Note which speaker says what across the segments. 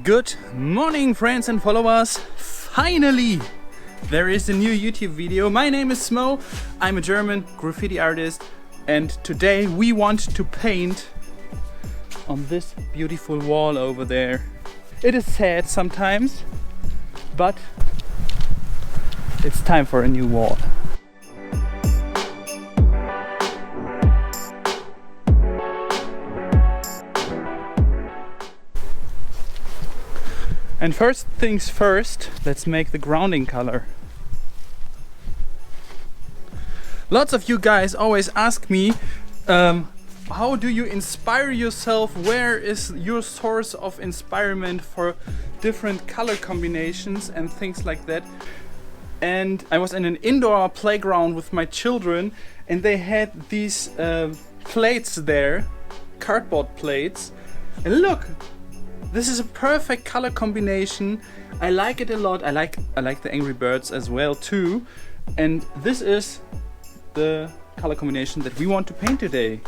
Speaker 1: Good morning, friends and followers. Finally, there is a new YouTube video. My name is Smoe. I'm a German graffiti artist, and today we want to paint on this beautiful wall over there. It is sad sometimes, but it's time for a new wall. And first things first, let's make the grounding color. Lots of you guys always ask me, how do you inspire yourself? Where is your source of inspirement for different color combinations and things like that? And I was in an indoor playground with my children, and they had these plates there, cardboard plates, and look! This is a perfect color combination. I like it a lot. I like the Angry Birds as well too. And this is the color combination that we want to paint today.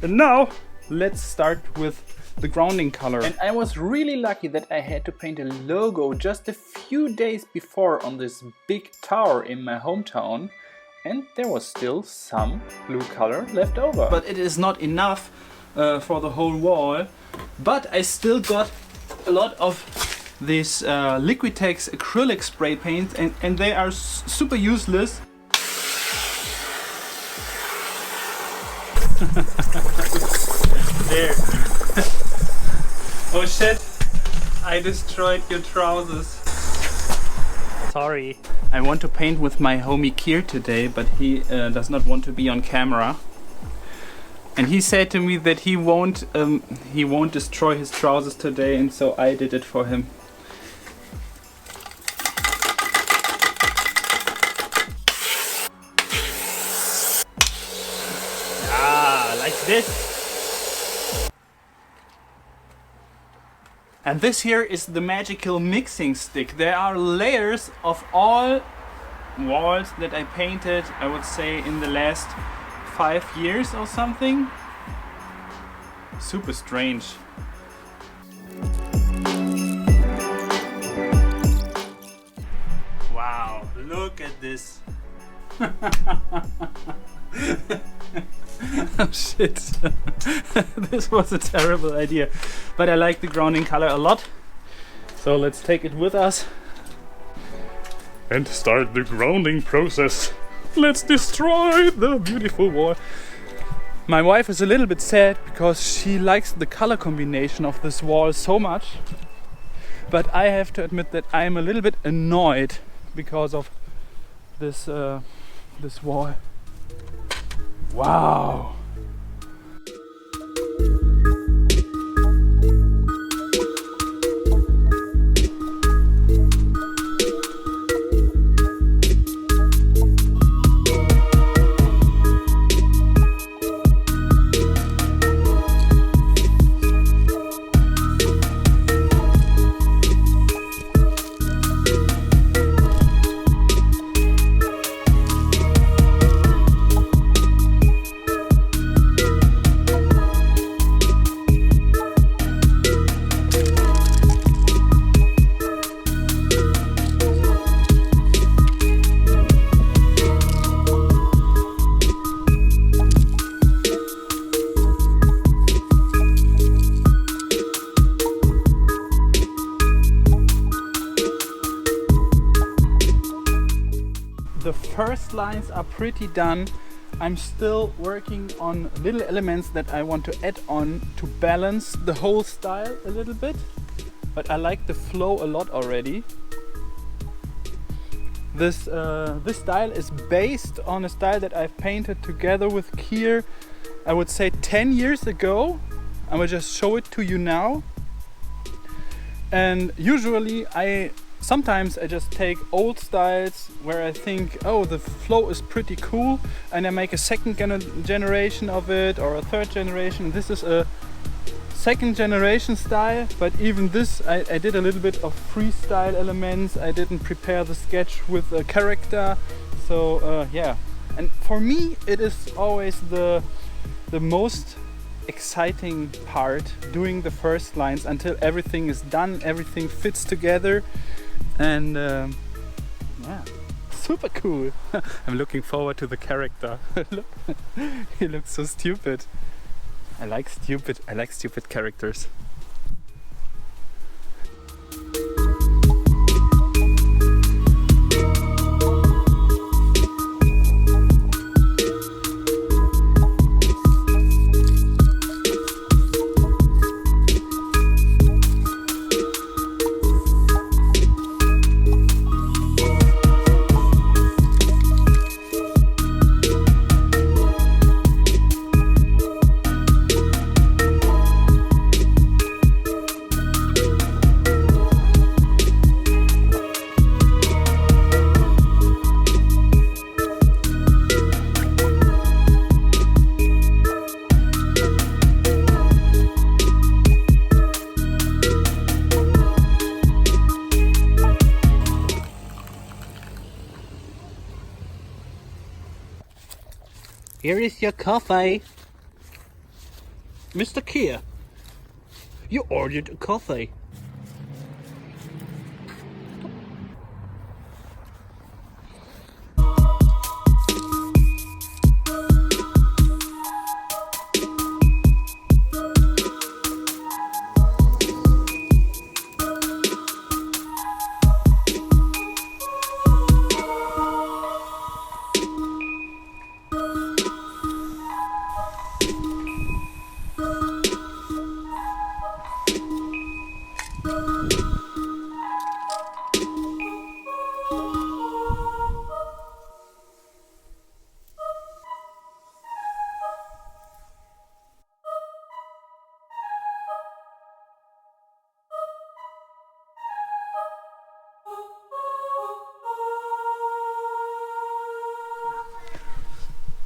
Speaker 1: And now let's start with the grounding color. And I was really lucky that I had to paint a logo just a few days before on this big tower in my hometown. And there was still some blue color left over. But it is not enough for the whole wall. But I still got a lot of this Liquitex acrylic spray paint, and they are super useless. There. Oh shit, I destroyed your trousers.
Speaker 2: Sorry.
Speaker 1: I want to paint with my homie KIER today, but he does not want to be on camera. And he said to me that he won't destroy his trousers today, and so I did it for him.
Speaker 2: Ah, like this.
Speaker 1: And this here is the magical mixing stick. There are layers of all walls that I painted, I would say, in the last 5 years or something. Super strange. Wow, look at this. Oh shit. This was a terrible idea. But I like the grounding color a lot. So let's take it with us and start the grounding process. Let's destroy the beautiful wall. My wife is a little bit sad because she likes the color combination of this wall so much. But I have to admit that I am a little bit annoyed because of this this wall. Wow. The first lines are pretty done. I'm still working on little elements that I want to add on to balance the whole style a little bit. But I like the flow a lot already. This style is based on a style that I've painted together with KIER, I would say 10 years ago. I will just show it to you now. And usually sometimes I just take old styles where I think, oh, the flow is pretty cool, and I make a second generation of it, or a third generation. This is a second generation style, but even this I did a little bit of freestyle elements. I didn't prepare the sketch with a character, so yeah. And for me it is always the most exciting part, doing the first lines until everything is done, everything fits together, and yeah, super cool. I'm looking forward to the character. Look, he looks so stupid. I like stupid characters.
Speaker 2: Here is your coffee. Mr. KIER, you ordered a coffee.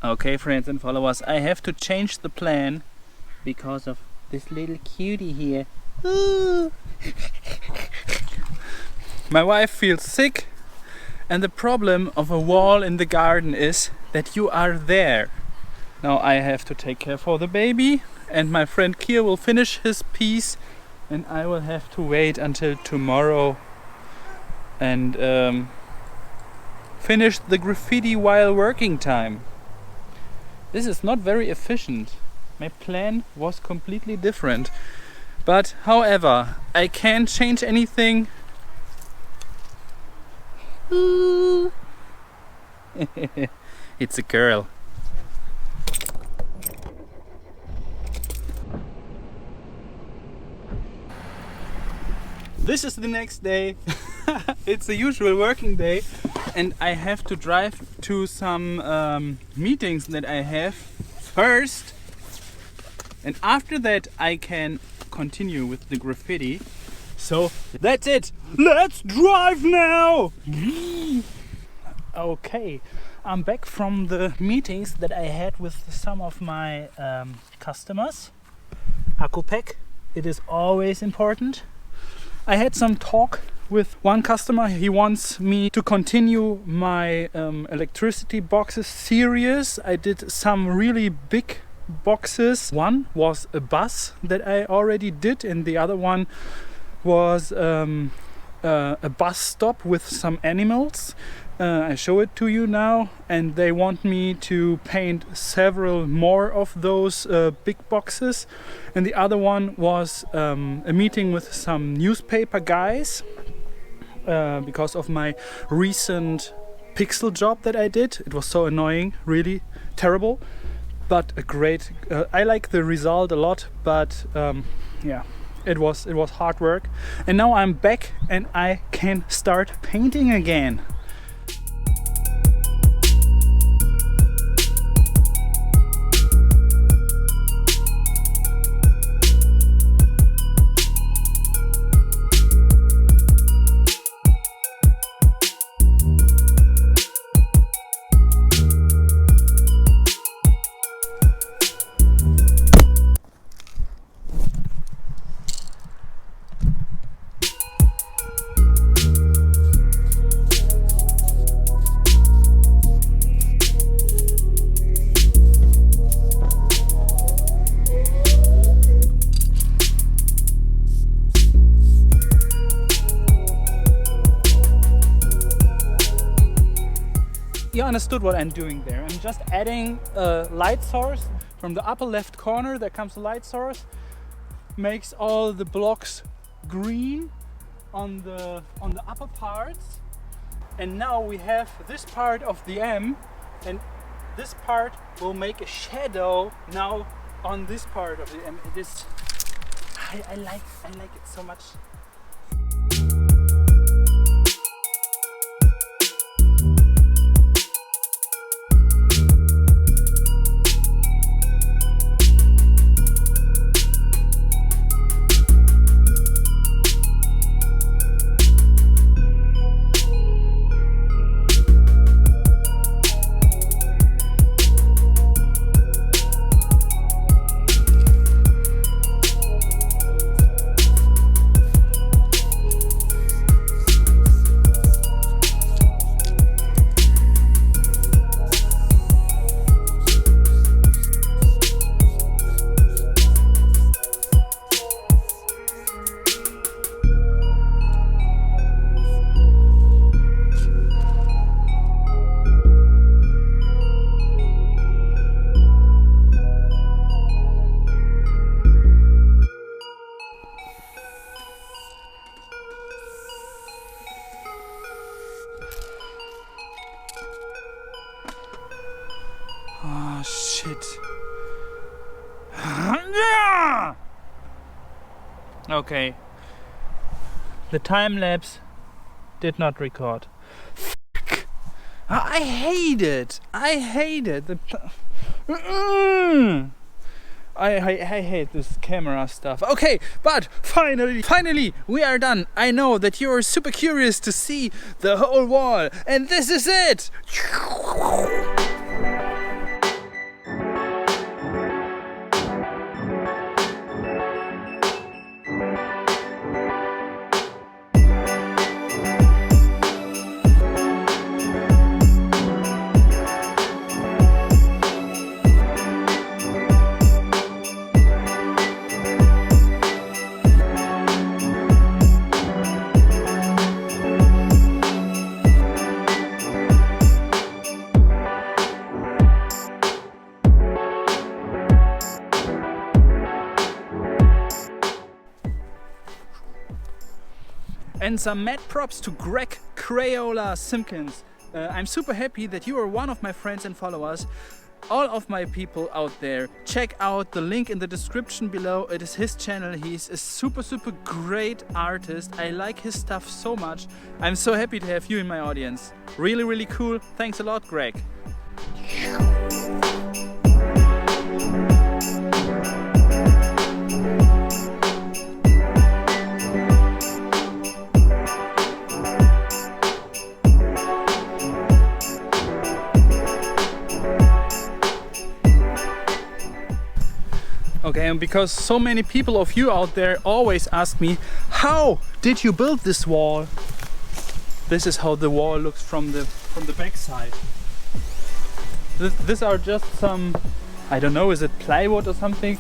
Speaker 1: Okay, friends and followers, I have to change the plan because of this little cutie here. Ooh. My wife feels sick, and the problem of a wall in the garden is that you are there. Now I have to take care for the baby, and my friend KIER will finish his piece, and I will have to wait until tomorrow and finish the graffiti while working time. This is not very efficient. My plan was completely different. But however, I can't change anything. Ooh. It's a girl. This is the next day. It's the usual working day, and I have to drive to some meetings that I have first, and after that I can continue with the graffiti. So that's it. Let's drive now. Okay, I'm back from the meetings that I had with some of my customers. Akku pack, it is always important. I had some talk with one customer. He wants me to continue my electricity boxes series. I did some really big boxes. One was a bus that I already did, and the other one was a bus stop with some animals. I show it to you now, and they want me to paint several more of those big boxes. And the other one was a meeting with some newspaper guys because of my recent pixel job that I did. It was so annoying, really terrible, but a great I like the result a lot, but yeah, it was hard work. And now I'm back and I can start painting again. you understood what I'm doing there. I'm just adding a light source from the upper left corner. There comes the light source, makes all the blocks green on the upper parts, and now we have this part of the M, and this part will make a shadow now on this part of the M. It is, I like it so much. Oh shit. Okay. The time lapse did not record. Fuck. I hate it. I hate it. I hate this camera stuff. Okay, but finally we are done. I know that you are super curious to see the whole wall, and this is it. And some mad props to Greg Crayola Simpkins. I'm super happy that you are one of my friends and followers. All of my people out there, check out the link in the description below. It is his channel. He's a super great artist. I like his stuff so much. I'm so happy to have you in my audience. Really cool. Thanks a lot, Greg. Okay, and because so many people of you out there always ask me, how did you build this wall? This is how the wall looks from the back side. These are just some, I don't know, is it plywood or something?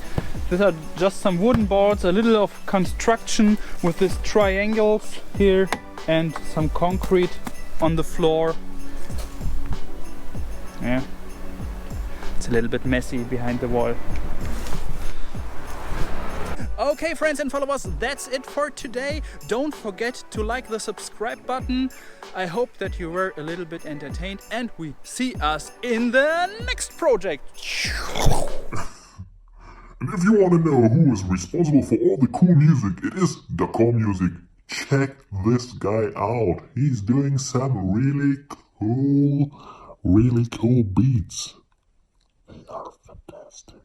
Speaker 1: These are just some wooden boards, a little of construction with these triangles here and some concrete on the floor. Yeah, it's a little bit messy behind the wall. Okay, friends and followers, that's it for today. Don't forget to like the subscribe button. I hope that you were a little bit entertained, and we see us in the next project.
Speaker 3: And if you want to know who is responsible for all the cool music, it is the Core Music. Check this guy out. He's doing some really cool beats. They are fantastic.